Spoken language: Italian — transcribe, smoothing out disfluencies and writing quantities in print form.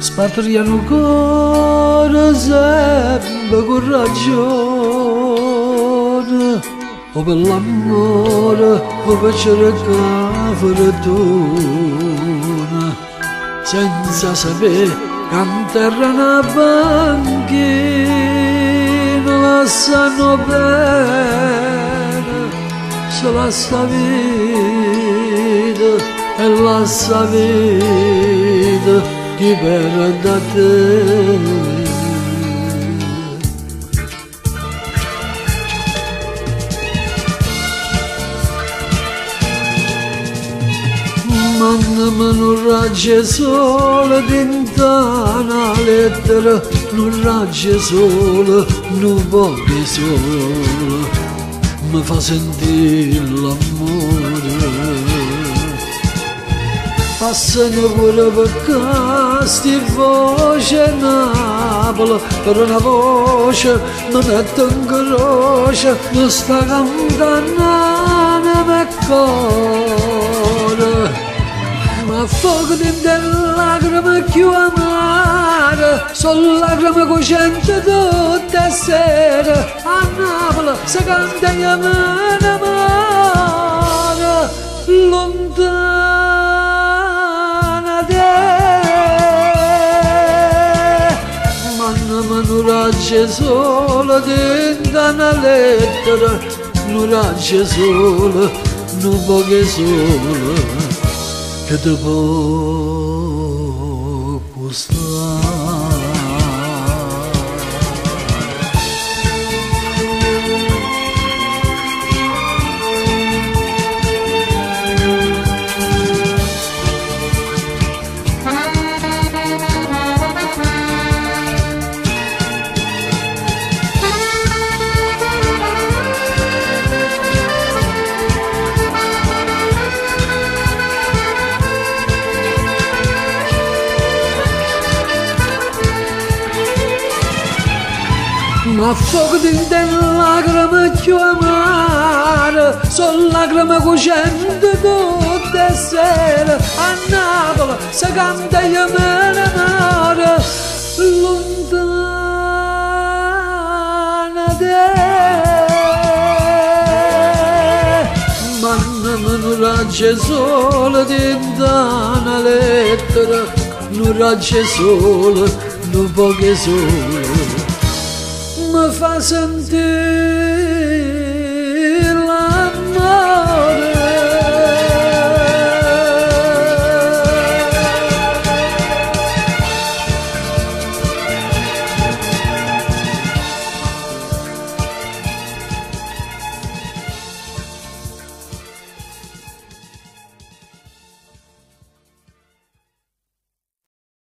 Spatriano cuore sempre con ragione, o per l'amore o per cercare fortuna, senza sapere che in terra una banchina la sanno bene, se la sa vita e la sa vita chi perde te. Mandami un raggio sole dentro una lettera, un raggio sole, un po' di sole, mi fa sentire l'amore. Passano pure per casti voce Napoli, per una voce mi metto in croce, mi sta cantando nel cuore. Ma fuoco dentro lacrime più amare, sono lacrime cocente tutte le sere, a Napoli si canta in amore, lontana te. Mandami un raggio solo dentro una lettera, un raggio solo, un poco solo, che ti può costare. Ma fuoco dentro lacrime più amare, sono lacrime cocente tutte le sere, a Napoli si canta in amore, lontana te. Mandami un raggio sole dentro una lettera, un raggio sole, un poco sole, mi fa sentire